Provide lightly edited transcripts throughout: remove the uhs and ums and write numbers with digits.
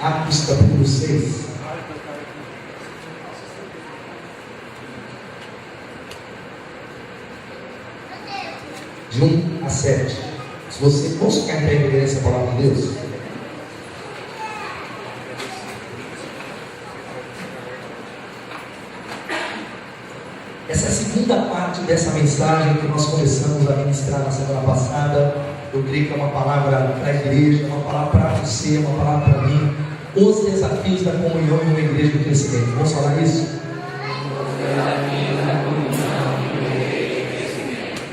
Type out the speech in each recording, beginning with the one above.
Atos capítulo 6. De 1 a 7. Se você possa ficar em pé e ler essa palavra de Deus. Essa é a segunda parte dessa mensagem que nós começamos a ministrar na semana passada. Eu creio que é uma palavra para a igreja, uma palavra para você, uma palavra para mim. Os desafios da comunhão em uma igreja de crescimento. Vamos falar isso?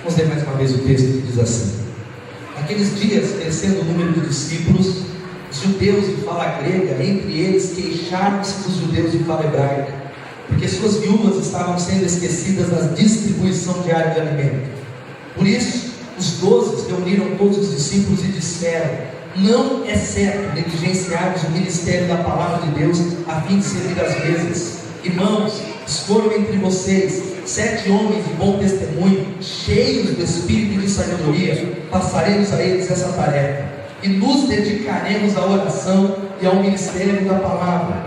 Vamos ler mais uma vez o texto que diz assim: Naqueles dias, crescendo o número de discípulos, os judeus de fala grega, entre eles queixaram-se dos judeus de fala hebraica, porque suas viúvas estavam sendo esquecidas na distribuição diária de alimento. Por isso, os 12 reuniram todos os discípulos e disseram: não é certo negligenciarmos o ministério da palavra de Deus a fim de servir às mesas. Irmãos, escolham entre vocês 7 homens de bom testemunho, cheios do espírito e de sabedoria. Passaremos a eles essa tarefa e nos dedicaremos à oração e ao ministério da palavra.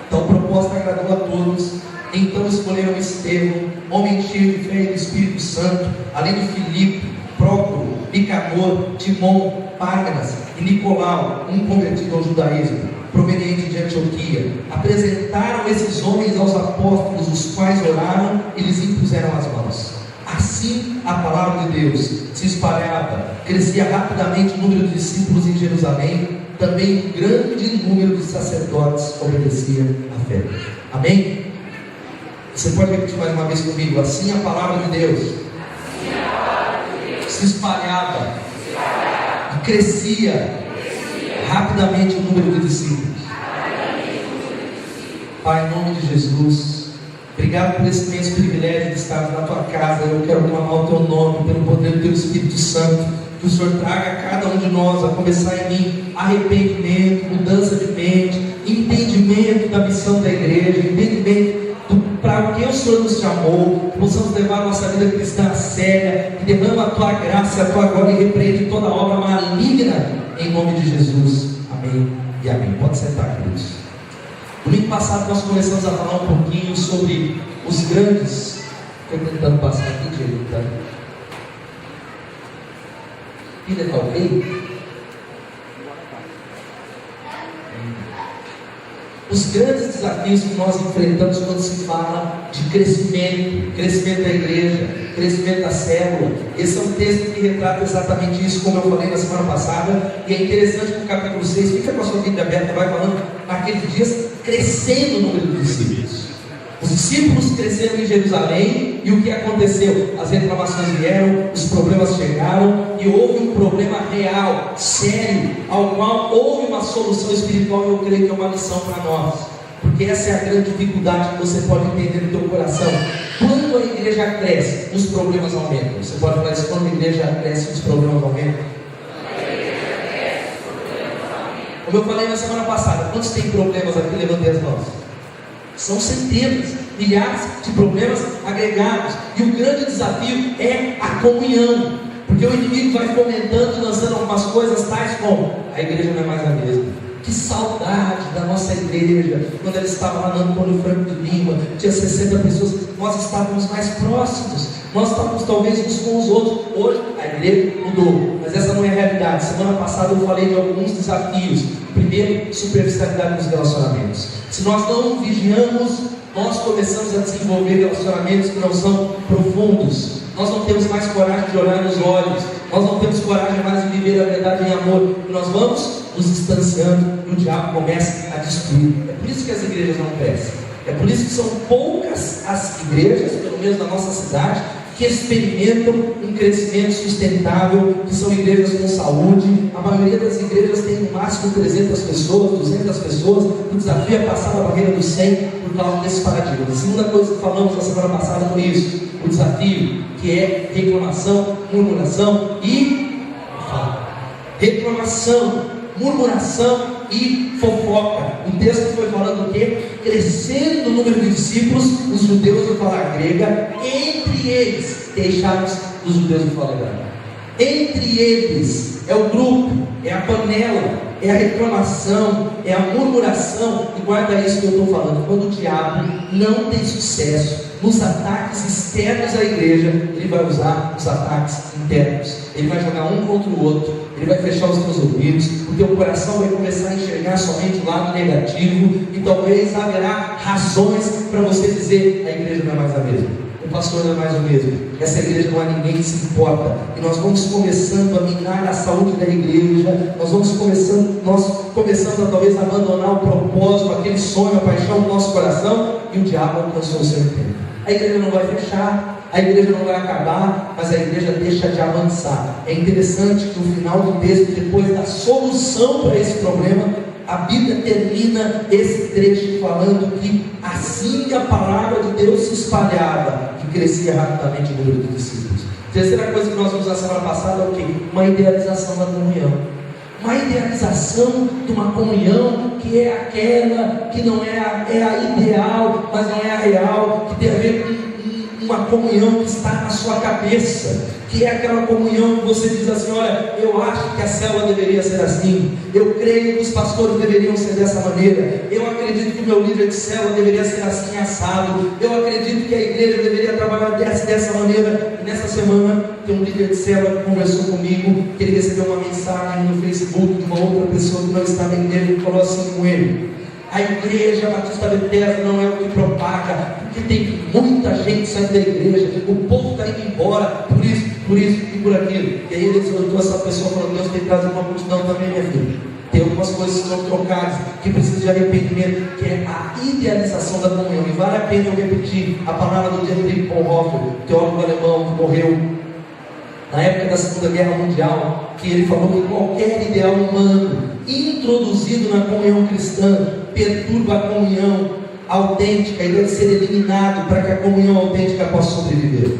Então a proposta agradou a todos. Então escolheram Estevão, homem cheio de fé e do Espírito Santo, além de Filipe, Prócoro, Nicanor, Timon, Parmenas e Nicolau, um convertido ao judaísmo, proveniente de Antioquia. Apresentaram esses homens aos apóstolos, os quais oraram e lhes impuseram as mãos. Assim a palavra de Deus se espalhava, crescia rapidamente o número de discípulos em Jerusalém. Também um grande número de sacerdotes obedecia à fé. Amém? Você pode repetir mais uma vez comigo? Assim a palavra de Deus se espalhava e crescia rapidamente o número de discípulos. Pai, em nome de Jesus, obrigado por esse imenso privilégio de estar na tua casa. Eu quero clamar o teu nome pelo poder do teu Espírito Santo. Que o Senhor traga a cada um de nós, a começar em mim, arrependimento, mudança de mente, entendimento da missão da igreja, entendimento para o que o Senhor nos chamou, que possamos levar a nossa vida cristã a séria, que derrama a tua graça e a tua glória e repreende toda obra maligna, em nome de Jesus. Amém e amém. Pode sentar, queridos. Domingo passado nós começamos a falar um pouquinho sobre os grandes. Estou tentando passar aqui direito, tá? Ainda está ok? Os grandes desafios que nós enfrentamos quando se fala de crescimento da igreja, crescimento da célula. Esse é um texto que retrata exatamente isso, como eu falei na semana passada. E é interessante que no capítulo 6, fica com a sua Bíblia aberta, vai falando, naqueles dias, crescendo o número de discípulos. Os discípulos cresceram em Jerusalém, e o que aconteceu? As reclamações vieram, os problemas chegaram, e houve um problema real, sério, ao qual houve uma solução espiritual. E eu creio que é uma lição para nós, porque essa é a grande dificuldade que você pode entender no teu coração. Quando a igreja cresce, os problemas aumentam. Você pode falar isso: quando a igreja cresce, os problemas aumentam. Como eu falei na semana passada, quantos tem problemas aqui? Levantei as mãos. São centenas, milhares de problemas agregados. E o grande desafio é a comunhão, porque o inimigo vai fomentando e lançando algumas coisas tais como: a igreja não é mais a mesma. Que saudade da nossa igreja, quando ela estava lá no Antônio Franco de Lima, tinha 60 pessoas, nós estávamos mais próximos, nós estávamos talvez uns com os outros. Hoje a igreja mudou, mas essa não é a realidade. Semana passada eu falei de alguns desafios. Primeiro, superficialidade nos relacionamentos. Se nós não vigiamos, nós começamos a desenvolver relacionamentos que não são profundos. Nós não temos mais coragem de olhar nos olhos, nós não temos coragem mais de viver a verdade em amor, e nós vamos nos distanciando e o diabo começa a destruir. É por isso que as igrejas não crescem. É por isso que são poucas as igrejas, pelo menos na nossa cidade, que experimentam um crescimento sustentável, que são igrejas com saúde. A maioria das igrejas tem no máximo 300 pessoas, 200 pessoas. O desafio é passar a barreira dos 100 por causa desse paradigma. A segunda coisa que falamos na semana passada foi isso: o desafio que é reclamação, murmuração e fofoca. O texto foi falando o quê? Crescendo o número de discípulos, os judeus de fala grega, entre eles, deixaram-se os judeus de fala grega. Entre eles, é o grupo, é a panela. é a reclamação, é a murmuração. E guarda isso que eu estou falando: quando o diabo não tem sucesso nos ataques externos à igreja, ele vai usar os ataques internos. Ele vai jogar um contra o outro, ele vai fechar os teus ouvidos, o teu coração vai começar a enxergar somente o lado negativo, e talvez haverá razões para você dizer: a igreja não é mais a mesma, o pastor não é mais o mesmo, essa igreja não há ninguém que se importa. E nós vamos começando a minar a saúde da igreja, nós começando a talvez abandonar o propósito, aquele sonho, a paixão do nosso coração, e o diabo alcançou o seu tempo. A igreja não vai fechar, a igreja não vai acabar, mas a igreja deixa de avançar. É interessante que no final do texto, depois da solução para esse problema, a Bíblia termina esse trecho falando que assim que a palavra de Deus se espalhava, que crescia rapidamente o número de discípulos. Terceira coisa que nós vimos na semana passada é o quê? Uma idealização da comunhão. Uma idealização de uma comunhão que é aquela que não é a ideal, mas não é a real, que tem a ver com uma comunhão que está na sua cabeça, que é aquela comunhão que você diz assim: olha, eu acho que a célula deveria ser assim, eu creio que os pastores deveriam ser dessa maneira, eu acredito que o meu líder de célula deveria ser assim assado, eu acredito que a igreja deveria trabalhar dessa maneira. E nessa semana tem um líder de célula que conversou comigo, que ele recebeu uma mensagem no Facebook de uma outra pessoa que não está na igreja, e falou assim com ele: a igreja Batista Bethesda não é o que propaga, porque tem muita gente saindo da igreja, o povo está indo embora, por isso e por aquilo. E aí ele exortou essa pessoa, falando: Deus tem que trazer uma multidão também, minha filha. Tem algumas coisas que são trocadas, que precisam de arrependimento, que é a idealização da comunhão. E vale a pena eu repetir a palavra do Dietrich Bonhoeffer, teólogo alemão que morreu na época da Segunda Guerra Mundial, que ele falou que qualquer ideal humano introduzido na comunhão cristã perturba a comunhão autêntica e deve ser eliminado para que a comunhão autêntica possa sobreviver.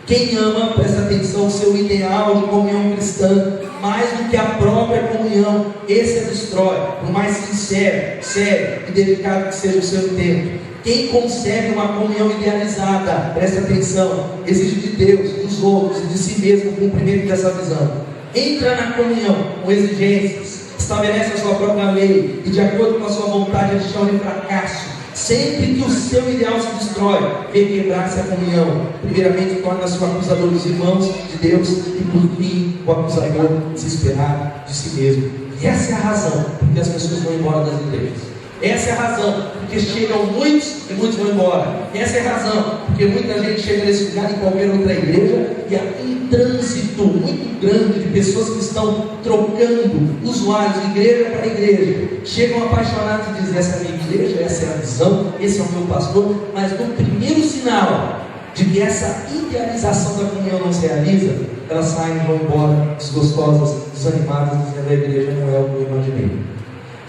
Quem ama, presta atenção, o seu ideal de comunhão cristã, mais do que a própria comunhão, esse a destrói, por mais sincero, sério e dedicado que seja o seu tempo. Quem concebe uma comunhão idealizada, presta atenção, exige de Deus, dos outros e de si mesmo o cumprimento dessa visão. Entra na comunhão com exigências, estabelece a sua própria lei e de acordo com a sua vontade a chama de fracasso. Sempre que o seu ideal se destrói, vem quebrar-se a comunhão. Primeiramente torna-se o acusador dos irmãos de Deus, e por fim o acusador desesperado de si mesmo. E essa é a razão porque as pessoas vão embora das igrejas. Essa é a razão porque chegam muitos e muitos vão embora. Essa é a razão porque muita gente chega nesse lugar em qualquer outra igreja, e há um trânsito muito grande de pessoas que estão trocando usuários de igreja para igreja. Chegam apaixonados e dizem: essa é a minha igreja, essa é a visão, esse é o meu pastor. Mas no primeiro sinal de que essa idealização da comunhão não se realiza, elas saem e vão embora desgostosas, desanimadas, dizendo: a igreja não é o que eu imaginei.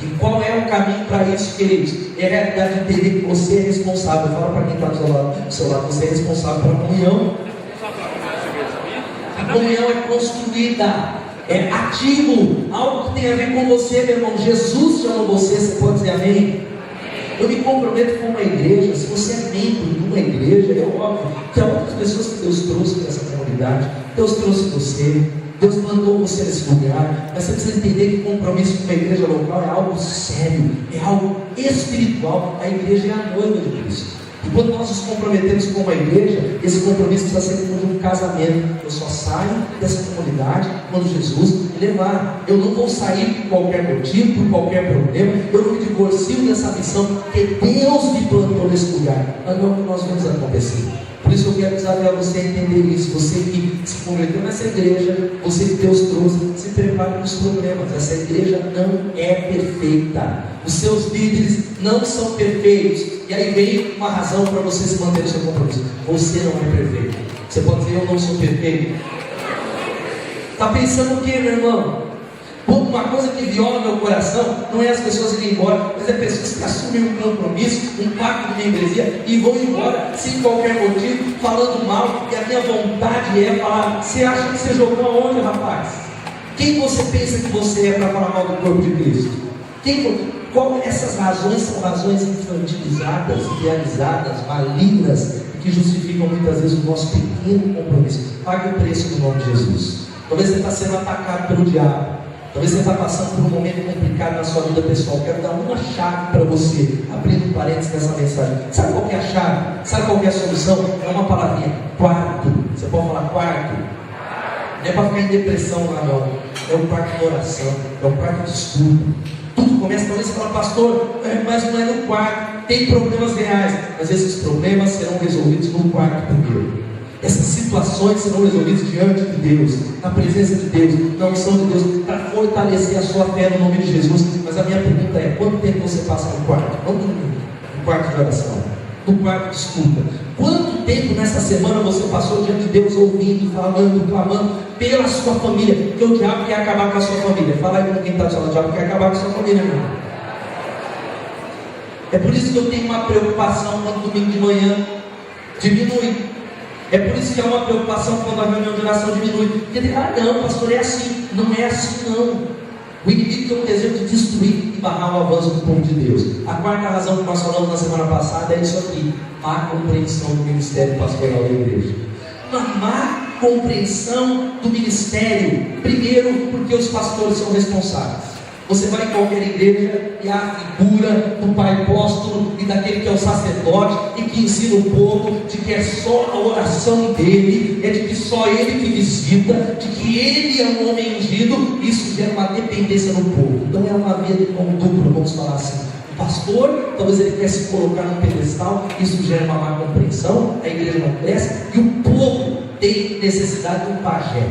E qual é o caminho para isso, queridos? É a realidade de entender que você é responsável. Fala para quem está do seu lado: você é responsável pela comunhão. A comunhão é construída, é ativo, algo que tem a ver com você, meu irmão. Jesus chama você pode dizer amém? Eu me comprometo com uma igreja. Se você é membro de uma igreja, é óbvio que há outras pessoas que Deus trouxe para essa comunidade. Deus trouxe você, Deus mandou você nesse lugar, mas você precisa entender que compromisso com uma igreja local é algo sério, é algo espiritual. A igreja é a noiva de Cristo. E quando nós nos comprometemos com uma igreja, esse compromisso precisa ser como um casamento. Eu só saio dessa comunidade quando Jesus me levar. Eu não vou sair por qualquer motivo, por qualquer problema. Eu não me divorcio dessa missão, porque Deus me plantou nesse lugar. Mas não é o que nós vemos acontecer. Por isso eu quero desafiar você a entender isso. Você que se converteu nessa igreja, você que Deus trouxe, se prepare para os problemas. Essa igreja não é perfeita. Os seus líderes não são perfeitos. E aí vem uma razão para você se manter no seu compromisso: você não é perfeito. Você pode dizer: eu não sou perfeito. Está pensando o que, meu irmão? Uma coisa que viola meu coração não é as pessoas irem embora, mas é pessoas que assumem um compromisso, um pacto de membresia e vão embora sem qualquer motivo, falando mal. E a minha vontade é falar: você acha que você jogou aonde, rapaz? Quem você pensa que você é para falar mal do corpo de Cristo? Essas razões são razões infantilizadas, idealizadas, malignas, que justificam muitas vezes o nosso pequeno compromisso. Pague o preço do nome de Jesus. Talvez você está sendo atacado pelo diabo. Talvez você está passando por um momento complicado na sua vida pessoal. Quero dar uma chave para você, abrindo parênteses nessa mensagem. Sabe qual que é a chave? Sabe qual que é a solução? É uma palavrinha: quarto. Você pode falar quarto? Não é para ficar em depressão lá não. É o quarto de oração, é o quarto de estudo. Tudo começa, talvez você fala: pastor, mas não é no quarto, tem problemas reais. Mas esses problemas serão resolvidos no quarto primeiro. Essas situações serão resolvidas diante de Deus, na presença de Deus, na unção de Deus, para fortalecer a sua fé no nome de Jesus. Mas a minha pergunta é: quanto tempo você passa no quarto? Não no quarto de oração, no quarto de escuta. Quanto tempo nessa semana você passou diante de Deus, ouvindo, falando, clamando pela sua família? Porque o diabo quer acabar com a sua família. Fala aí com quem está falando: o diabo quer acabar com a sua família, irmão. É por isso que eu tenho uma preocupação quando domingo de manhã diminui. É por isso que há uma preocupação quando a reunião de oração diminui. Porque não, pastor, é assim. Não é assim não. O inimigo tem um desejo de destruir e barrar o avanço do povo de Deus. A quarta razão que nós falamos na semana passada é isso aqui: má compreensão do ministério pastoral da igreja. Uma má compreensão do ministério. Primeiro, porque os pastores são responsáveis. Você vai em qualquer igreja e há a figura do pai apóstolo e daquele que é o sacerdote e que ensina o povo de que é só a oração dele, é de que só ele que visita, de que ele é um homem ungido. Isso gera uma dependência no povo. Então é uma via de mão dupla, vamos falar assim. O pastor, talvez ele quer se colocar num pedestal, isso gera uma má compreensão, a igreja não cresce, e o povo tem necessidade de um pajé.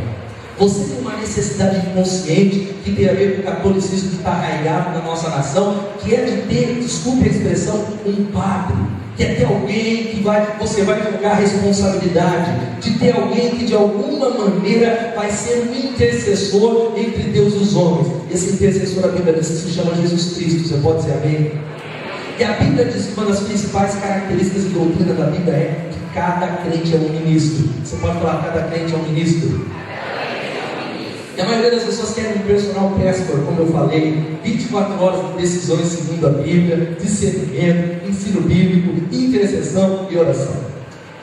Você tem uma necessidade inconsciente que tem a ver com o catolicismo que está arraigado na nossa nação, que é de ter, desculpe a expressão, um padre, que é ter alguém que você vai jogar a responsabilidade, de ter alguém que de alguma maneira vai ser um intercessor entre Deus e os homens. Esse intercessor, a Bíblia diz que se chama Jesus Cristo. Você pode dizer amém? E a Bíblia diz que uma das principais características e doutrina da Bíblia é que cada crente é um ministro. Você pode falar: cada crente é um ministro? E a maioria das pessoas querem um personal pastor, como eu falei, 24 horas de decisões segundo a Bíblia, discernimento, ensino bíblico, intercessão e oração.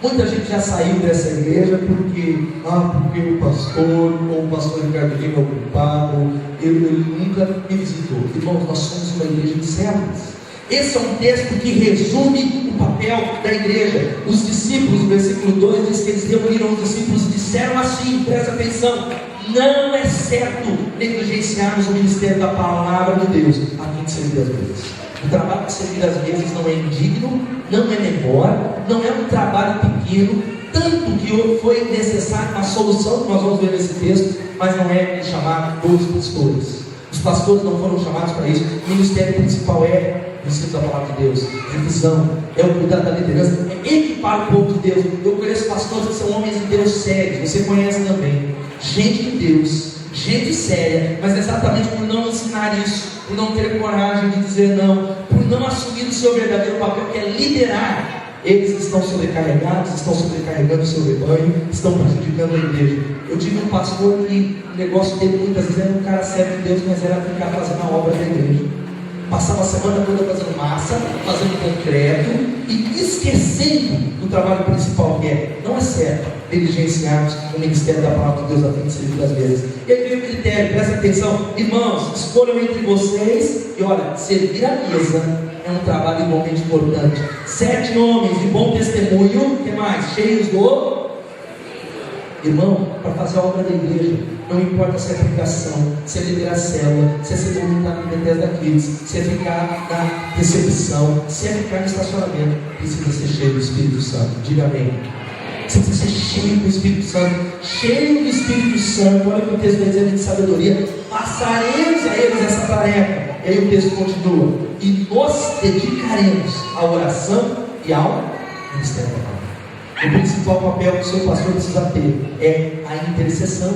Muita gente já saiu dessa igreja porque o pastor, ou o pastor Ricardo Lima é o culpado, ele nunca me visitou. Irmãos, nós somos uma igreja de células. Esse é um texto que resume o papel da igreja. Os discípulos, no versículo 2, diz que eles reuniram os discípulos e disseram assim, presta atenção: não é certo negligenciarmos o ministério da palavra de Deus a fim de servir as mesas. O trabalho de servir as mesas não é indigno, não é menor, não é um trabalho pequeno, tanto que foi necessária uma solução que nós vamos ver nesse texto, mas não é chamar dos pastores. Os pastores não foram chamados para isso. O ministério principal é o ensino da palavra de Deus, revisão, é o cuidado da liderança, é equipar o povo de Deus. Eu conheço pastores que são homens de Deus sérios, você conhece também, gente de Deus, gente séria, mas exatamente por não ensinar isso, por não ter coragem de dizer não, por não assumir o seu verdadeiro papel, que é liderar. Eles estão sobrecarregados, estão sobrecarregando o seu rebanho, estão prejudicando a igreja. Eu tive um pastor que o negócio dele muitas vezes era um cara sério de Deus, mas era ficar fazendo a obra da igreja. Passava a semana toda fazendo massa, fazendo concreto e esquecendo do trabalho principal, que é: não é certo negligenciarmos o ministério da palavra de Deus a fim de servir as mesas. E aí veio o critério, presta atenção, irmãos, escolham entre vocês, e olha, servir a mesa é um trabalho igualmente importante. 7 homens de bom testemunho, que mais? Cheios do... Irmão, para fazer a obra da igreja, não importa se é pregação, se é liderar a célula, se é ser voluntário no Bethesda Kids, se é ficar na recepção, se é ficar no estacionamento, precisa ser cheio do Espírito Santo. Diga amém. Você precisa ser cheio do Espírito Santo, cheio do Espírito Santo. Olha o que o texto vai dizer de sabedoria: passaremos a eles essa tarefa. E aí o texto continua: e nos dedicaremos à oração e ao ministério da palavra. O principal papel que o seu pastor precisa ter é a intercessão.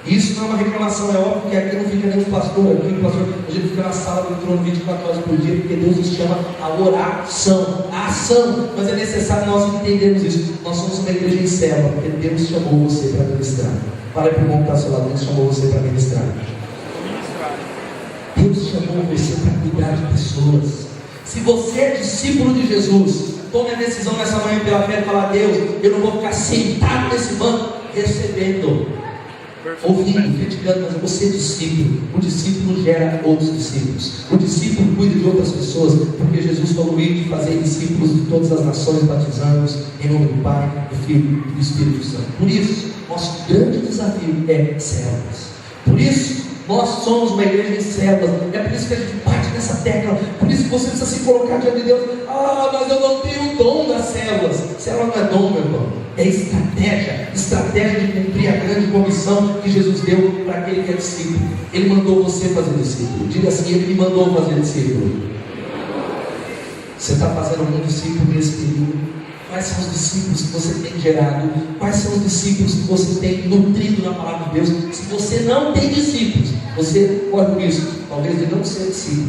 Isso não é uma reclamação, é óbvio que aqui não fica nenhum pastor, aqui o pastor, a gente fica na sala do trono 24 horas por dia, porque Deus nos chama a oração, a ação, mas é necessário nós entendermos isso. Nós somos uma igreja em célula, porque Deus chamou você para ministrar. Fala para o irmão que está ao seu lado: Deus chamou você para ministrar. Deus chamou você para cuidar de pessoas. Se você é discípulo de Jesus, tome a decisão nessa manhã pela fé de falar: Deus, eu não vou ficar sentado nesse banco recebendo. ouvindo, criticando, mas eu vou ser discípulo. O discípulo gera outros discípulos. O discípulo cuida de outras pessoas, porque Jesus falou de fazer discípulos de todas as nações, batizando-os em nome do Pai, do Filho e do Espírito Santo. Por isso, nosso grande desafio é células. Por isso, nós somos uma igreja em células. É por isso que a gente bate nessa tecla. Por isso que você precisa se colocar diante de Deus. Mas eu não tenho o dom das células. Célula não é dom, meu irmão. É estratégia. Estratégia de cumprir a grande comissão que Jesus deu para aquele que é discípulo. Ele mandou você fazer discípulo. Diga assim: Ele me mandou fazer discípulo. Você está fazendo algum discípulo nesse período? Quais são os discípulos que você tem gerado? Quais são os discípulos que você tem nutrido na palavra de Deus? Se você não tem discípulos, você corre o risco, talvez, de não ser discípulo,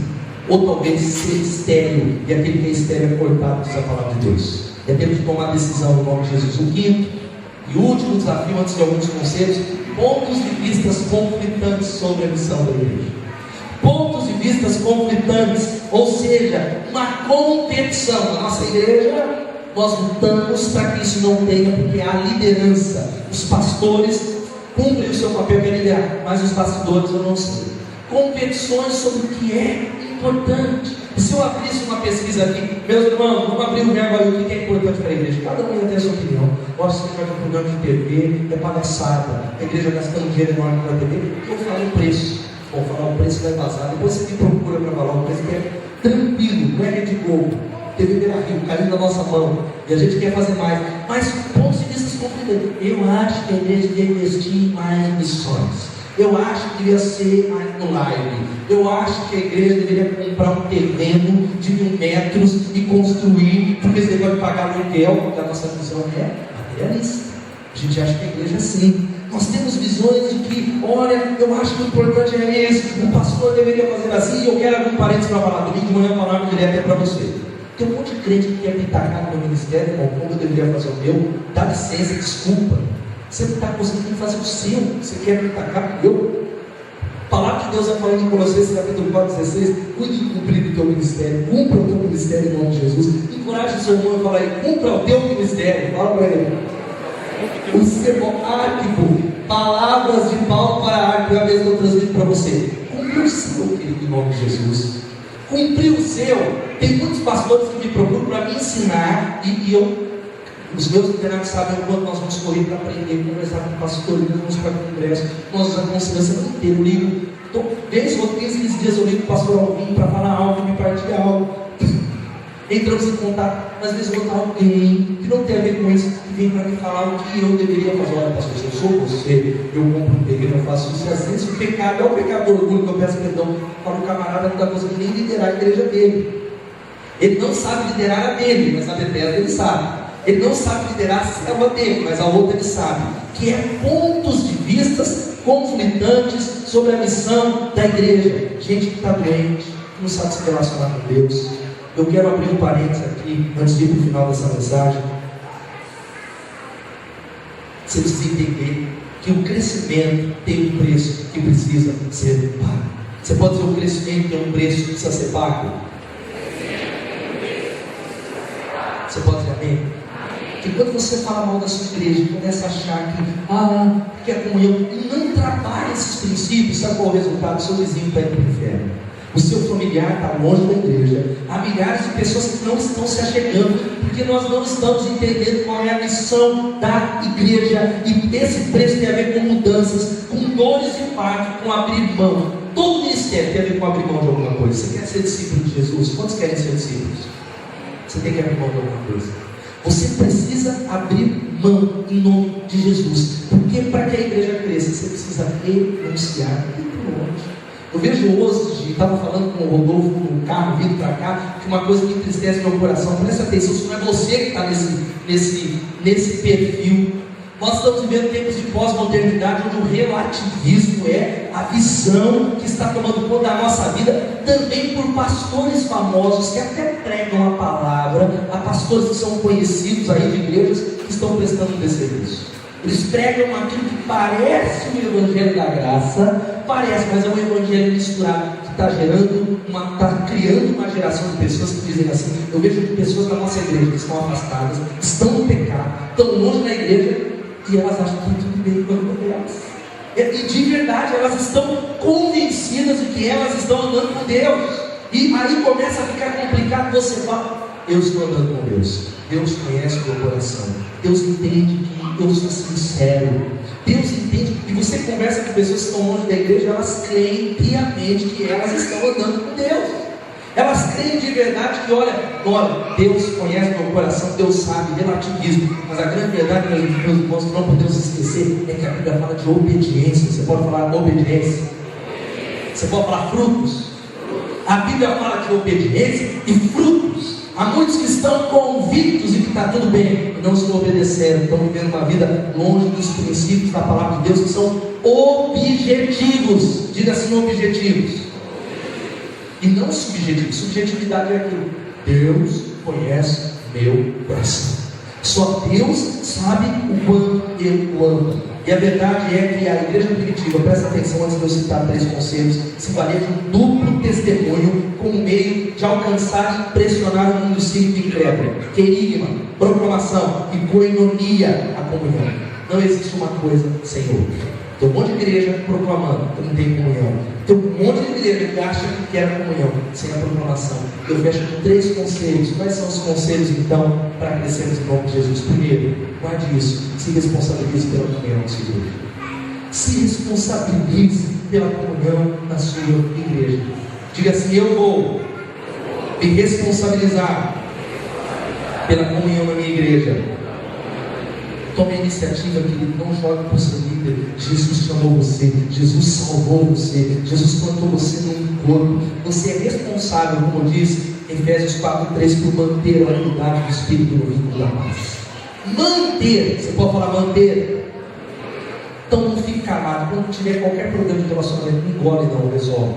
ou talvez ser estéril, e aquele que é estéril é cortado pela palavra de Deus. É tempo de tomar decisão no nome de Jesus. O quinto e último desafio, antes de alguns conselhos: pontos de vistas conflitantes sobre a missão da igreja. Pontos de vistas conflitantes, ou seja, uma competição. Na nossa igreja, nós lutamos para que isso não tenha, porque há liderança. Os pastores cumprem o seu papel que é liderar, mas os bastidores eu não sei. Competições sobre o que é importante. Se eu abrisse uma pesquisa aqui, meus irmãos, vamos abrir um verbo aí, o que é importante para a igreja? Cada um ia ter a sua opinião. Nossa, você vai ter um programa de TV, é palhaçada, a igreja gastando dinheiro enorme na TV. Eu falo o preço. Vou falar o preço vai vazar, depois você me procura para falar o preço que é tranquilo, não é Rede Globo. TV Beira-Rio, caindo na nossa mão, e a gente quer fazer mais, mas pontos de vista conflitantes. Eu acho que a igreja devia investir mais em missões. Eu acho que devia ser mais no live. Eu acho que a igreja deveria comprar um terreno de 1.000 metros e construir, porque você pode pagar aluguel, porque a nossa visão é materialista. A gente acha que a igreja é assim. Nós temos visões de que, olha, eu acho que o importante é esse, o pastor deveria fazer assim, e eu quero algum parente para falar. Domingo de manhã a palavra direta é para você. Tem um monte de crente que quer pitacar no meu ministério, irmão, como eu deveria fazer o meu. Dá licença, desculpa. Você não está conseguindo fazer o seu. Você quer pitacar o meu? A palavra de Deus vai falando em Colossenses capítulo 4:16. Cuide de cumprir o teu ministério. Cumpra o teu ministério em nome de Jesus. Encoraje o seu irmão e fala aí: cumpra o teu ministério. Fala para ele. O seu Arquivo. Palavras de Paulo para Arquivo. É a mesma que eu transmito para você. Cumpra o seu, querido, em nome de Jesus. Cumprir o seu. Tem muitos pastores que me procuram para me ensinar, e os meus liderados sabem o quanto nós vamos correr para aprender, conversar com o pastor, nós vamos para o congresso, nós nos aconselhamos a semana inteira. Eu ligo, vez ou 15 dias eu ligo para o pastor Alvim para falar algo, me partilhar algo. Entramos em contato, às vezes eu vou dar alguém que não tem a ver com isso, que vem para me falar o que eu deveria fazer. Olha, pastor, se eu sou você, eu compro um terreno, eu faço isso. E às vezes o pecado é o pecado do orgulho, que eu peço perdão para o camarada, não dá coisa que nem liderar a igreja dele. Ele não sabe liderar a dele, mas a Bethesda ele sabe. Ele não sabe liderar a célula dele, mas a outra ele sabe. Que é pontos de vistas conflitantes sobre a missão da igreja. Gente que está doente, que não sabe se relacionar com Deus. Eu quero abrir um parênteses aqui, antes de ir para o final dessa mensagem. Você precisa entender que o crescimento tem um preço que precisa ser pago. Você pode dizer: o crescimento tem um preço que precisa ser pago? Você pode dizer amém? Porque quando você fala mal da sua igreja, começa a achar que é comunhão, e não trabalha esses princípios, sabe qual é o resultado? O seu vizinho está indo para o inferno. O seu familiar está longe da igreja. Há milhares de pessoas que não estão se achegando, porque nós não estamos entendendo qual é a missão da igreja. E esse preço tem a ver com mudanças, com dores de parto, com abrir mão. Todo ministério tem a ver com abrir mão de alguma coisa. Você quer ser discípulo de Jesus? Quantos querem ser discípulos? Você tem que abrir mão de alguma coisa. Você precisa abrir mão em nome de Jesus. Porque para que a igreja cresça, você precisa renunciar e ir para longe. Eu vejo hoje, estava falando com o Rodolfo no carro, vindo para cá, que uma coisa que entristece meu coração. Presta atenção, isso não é você que está nesse perfil. Nós estamos vivendo tempos de pós-modernidade, onde o relativismo é a visão que está tomando conta da nossa vida, também por pastores famosos que até pregam a palavra, a pastores que são conhecidos aí de igrejas que estão prestando um serviço. Eles pregam aquilo que parece o evangelho da graça, mas é um evangelho misturado, que está criando uma geração de pessoas que dizem assim. Eu vejo pessoas na nossa igreja que estão afastadas, estão no pecado, estão longe da igreja, e elas acham que tudo bem com elas. E de verdade elas estão convencidas de que elas estão andando com Deus. E aí começa a ficar complicado. Você fala: eu estou andando com Deus. Deus conhece o meu coração. Deus entende que eu sou sincero. Deus entende. E você conversa com pessoas que estão longe da igreja, elas creem piamente que elas estão andando com Deus. Elas creem de verdade que, olha, Deus conhece o meu coração, Deus sabe, relativismo. Mas a grande verdade, meus irmãos, que não podemos esquecer, é que a Bíblia fala de obediência. Você pode falar obediência? Você pode falar frutos? A Bíblia fala de obediência e frutos. Há muitos que estão convictos de que está tudo bem e não estão obedecendo, estão vivendo uma vida longe dos princípios da palavra de Deus, que são objetivos. Diga assim: objetivos. E não subjetivo. Subjetividade é aquilo: Deus conhece meu coração. Só Deus sabe o quanto eu o amo. E a verdade é que a igreja primitiva, presta atenção antes de eu citar 3 conselhos, se valia de um duplo testemunho como meio de alcançar e pressionar o mundo cívico incrédulo. Querigma, proclamação e koinonia, a comunhão. Não existe uma coisa sem outra. Tem um monte de igreja proclamando que não tem comunhão. Tem um monte de igreja que acha que quer comunhão sem a proclamação. Eu fecho com 3 conselhos. Quais são os conselhos então para crescermos em nome de Jesus? Primeiro, guarde isso: se responsabilize pela comunhão da sua igreja. Se responsabilize pela comunhão da sua igreja. Diga assim: eu vou me responsabilizar pela comunhão da minha igreja. Tome a iniciativa, querido. Não jogue para o seu líder. Jesus chamou você, Jesus salvou você, Jesus plantou você num corpo. Você é responsável, como diz Efésios 4:3, por manter a unidade do Espírito no vínculo da paz. Manter, você pode falar manter? Então não fique calado. Quando tiver qualquer problema de relacionamento, não engole, não, resolve.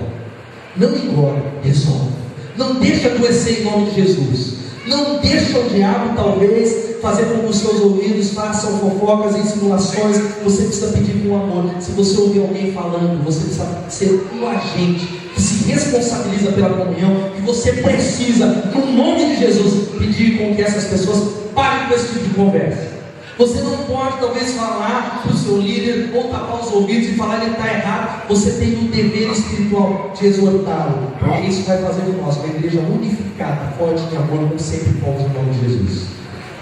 Não engole, resolve. Não deixe adoecer em nome de Jesus. Não deixa o diabo talvez fazer com que os seus ouvidos façam fofocas e insinuações. Você precisa pedir com amor. Se você ouvir alguém falando, você precisa ser um agente que se responsabiliza pela comunhão. E você precisa, no nome de Jesus, pedir com que essas pessoas parem com esse tipo de conversa. Você não pode talvez falar para o seu líder ou tapar os ouvidos e falar: ele está errado. Você tem um dever espiritual de exortá-lo, porque isso vai fazer de nós uma igreja unificada, forte em amor, como sempre fomos em nome de Jesus.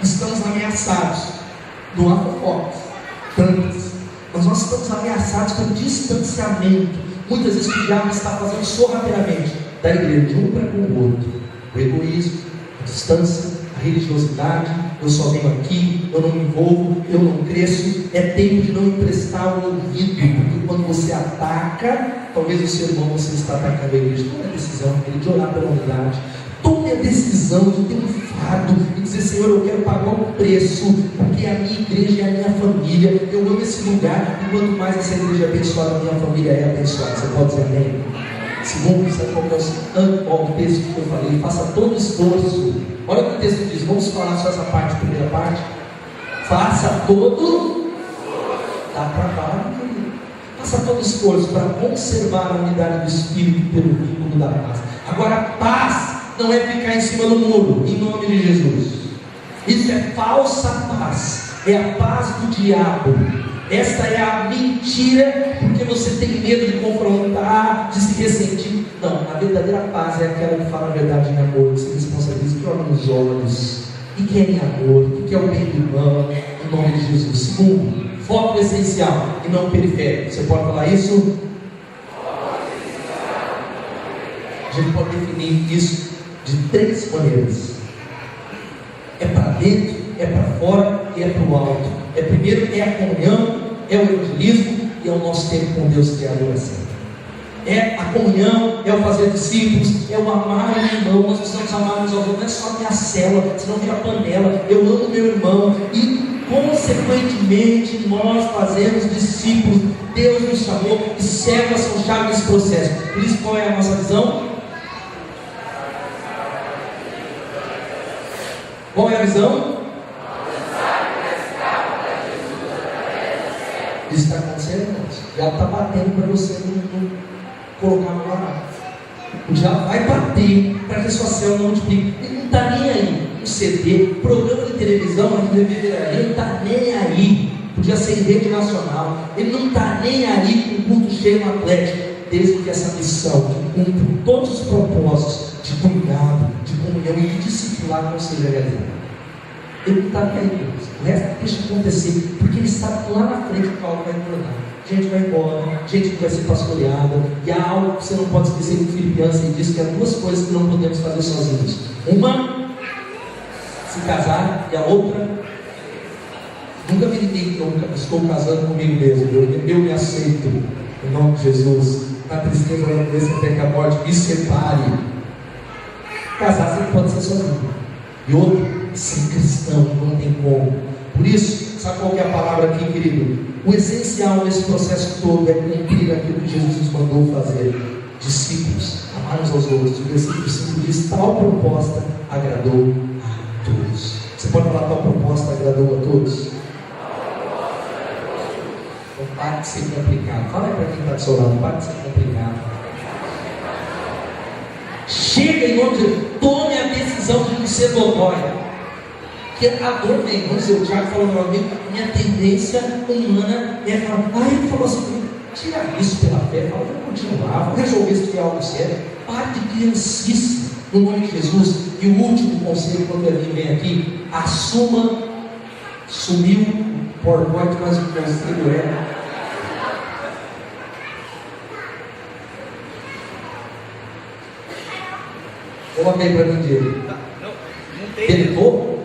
Estamos ameaçados, não há fofocas, tantas, mas nós estamos ameaçados pelo distanciamento. Muitas vezes o diabo está fazendo sorrateiramente da igreja de um para com o outro. O egoísmo, a distância, a religiosidade. Eu só venho aqui, eu não me envolvo, eu não cresço. É tempo de não emprestar o ouvido, porque quando você ataca, talvez o seu irmão, você está atacando a igreja. Tome a decisão, querido, de orar pela unidade. Tome a decisão de ter um fardo e dizer: Senhor, eu quero pagar o preço, porque a minha igreja é a minha família. Eu amo esse lugar, e quanto mais essa igreja é abençoada, a minha família é abençoada. Você pode dizer amém? Segundo, sabe qual é o texto que eu falei? Faça todo esforço. Olha o que o texto diz. Vamos falar só essa parte, primeira parte. Faça todo. Dá trabalho, querido. Faça todo esforço para conservar a unidade do Espírito pelo vínculo da paz. Agora, paz não é ficar em cima do muro, em nome de Jesus. Isso é falsa paz. É a paz do diabo. Esta é a mentira, porque você tem medo de confrontar, de se ressentir. Não, a verdadeira paz é aquela que fala a verdade em amor, que se responsabiliza, que olha nos olhos, e quer em amor, que quer o bem do irmão, em nome de Jesus. Segundo, foco essencial e não periférico. Você pode falar isso? A gente pode definir isso de 3 maneiras. É para dentro, é para fora e é para o alto. Primeiro é a comunhão, é o evangelismo e é o nosso tempo com Deus, que é a adoração. É a comunhão, é o fazer discípulos, é o amar o irmão. Nós precisamos amar os irmãos, não é só a minha célula, senão vira panela. Eu amo meu irmão e, consequentemente, nós fazemos discípulos. Deus nos chamou e células são chave nesse processo. Por isso, qual é a nossa visão? Qual é a visão? Isso está acontecendo, irmãos. O diabo está batendo para você não colocar no barato. O diabo vai bater para que a sua célula não multiplique. Ele não está nem aí. Um CD, programa de televisão, ele não está nem aí. O podia ser em rede nacional, ele não está nem aí com o culto cheio no Atlético, desde que essa missão de cumprir todos os propósitos de cuidado, de comunhão e de discipular não seja realizada. Ele não está nem aí, o resto deixa acontecer, porque ele sabe que lá na frente o Paulo vai tornar. Gente vai embora, gente que vai ser pastoreada, e há algo que você não pode esquecer que o Filipenses diz que há duas coisas que não podemos fazer sozinhos. Uma, se casar, e a outra, nunca me ninguém que eu estou casando comigo mesmo, eu me aceito, em nome de Jesus, na tristeza da doença até que a morte me separe. Casar você pode ser sozinho, e outro, ser cristão, não tem como. Por isso, sabe qual que é a palavra aqui, querido? O essencial nesse processo todo é cumprir aquilo que Jesus nos mandou fazer. Discípulos, amar uns aos outros. O versículo 5 diz: tal proposta agradou a todos. Você pode falar: tal proposta agradou a todos? Então pare de ser complicado. Fala aí para quem está do seu lado: pare de ser complicado. Chega em nome de Deus. Tome a decisão de não ser dodói. Porque a dor vem, vamos dizer, o Tiago falou no meu amigo, minha tendência humana é falar: ele falou assim, tira isso pela fé, fala, vamos continuar, vamos resolver isso que é algo sério. Pare de criancice, no nome de Jesus. E o último conselho, quando ele vem aqui, assuma, sumiu o PowerPoint, mas o conselho é: coloca aí para mim, Diego. Não tem. Deletou?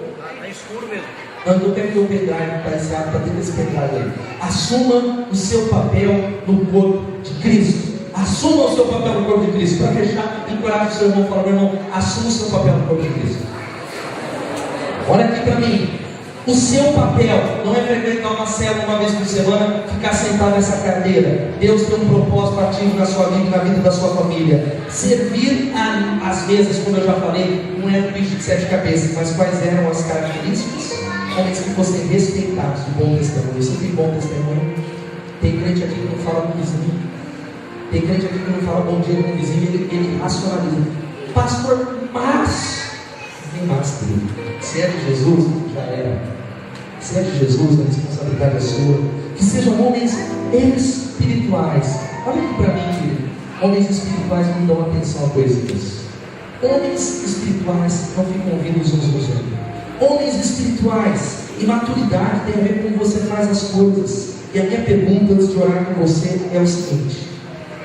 Escuro mesmo. Andou pegando o pendrive para esse ato, para ter esse pendrive aí. Assuma o seu papel no corpo de Cristo. Assuma o seu papel no corpo de Cristo. Para fechar, encoraje o seu irmão e fala: meu irmão, assuma o seu papel no corpo de Cristo. Olha aqui para mim. O seu papel não é frequentar uma célula uma vez por semana, ficar sentado nessa cadeira. Deus tem um propósito ativo na sua vida e na vida da sua família. Servir às mesas, como eu já falei, não é um bicho de 7 cabeças, mas quais eram as características? Homens que fossem respeitados, de bom testemunho. Você tem bom testemunho? Tem crente aqui que não fala com o vizinho. Tem crente aqui que não fala bom dia com o vizinho, ele racionaliza. Pastor, mas não tem mais dele. Se é de Jesus, já era. Se é de Jesus, a responsabilidade é sua. Que sejam homens espirituais. Olha aqui para mim, querido. Homens espirituais não dão atenção a coisas. Homens espirituais não ficam ouvindo os uns nos outros. Homens espirituais, e maturidade tem a ver com como você faz as coisas. E a minha pergunta antes de orar com você é o seguinte: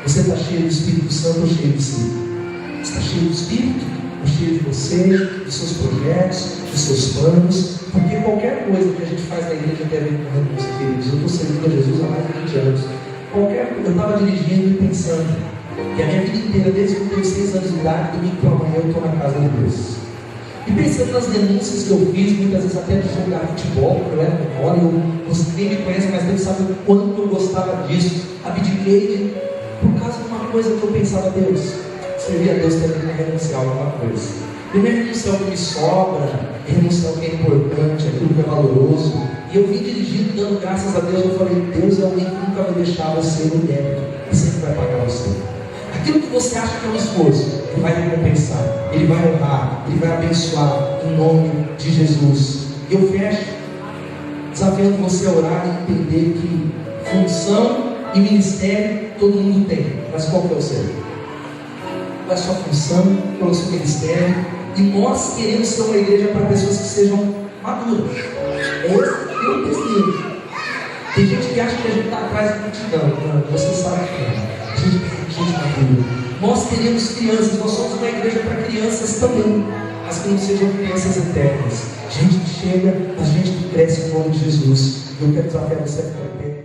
você está cheio do Espírito Santo ou cheio de si? Está cheio do Espírito? Ou cheio de você, dos seus projetos, dos seus planos? Porque qualquer coisa que a gente faz na igreja tem a ver com renúncia, queridos. Eu estou servindo a Jesus há mais de 20 anos. Eu estava dirigindo e pensando que a minha vida inteira, desde que eu tenho 6 anos de idade, domingo para amanhã eu estou na casa de Deus. E pensando nas denúncias que eu fiz, muitas vezes até de jogar futebol, eu era menor, quem me conhece mais tempo sabe o quanto eu gostava disso. Abdiquei por causa de uma coisa que eu pensava: Deus, servir a Deus também é renunciar a alguma coisa. Eu nem renunciar o que me sobra, renunciar o que é importante, aquilo que é valoroso. E eu vim dirigindo, dando graças a Deus. Eu falei: Deus é alguém que nunca vai deixar você no débito, Ele sempre vai pagar você. Aquilo que você acha que é um esforço, Ele vai recompensar, Ele vai honrar, Ele vai abençoar, em nome de Jesus. E eu fecho desafiando você a orar e entender que função e ministério todo mundo tem, mas qual que é o seu? Qual é a sua função? Qual é o seu ministério? E nós queremos ser uma igreja para pessoas que sejam maduras. Esse é o testemunho. Tem gente que acha que a gente está atrás da multidão. Não, você sabe que não. A gente madura. Nós queremos crianças. Nós somos uma igreja para crianças também, mas que não sejam crianças eternas. Gente que chega, a gente que cresce em nome de Jesus. Eu quero desafiar você a ficar em pé.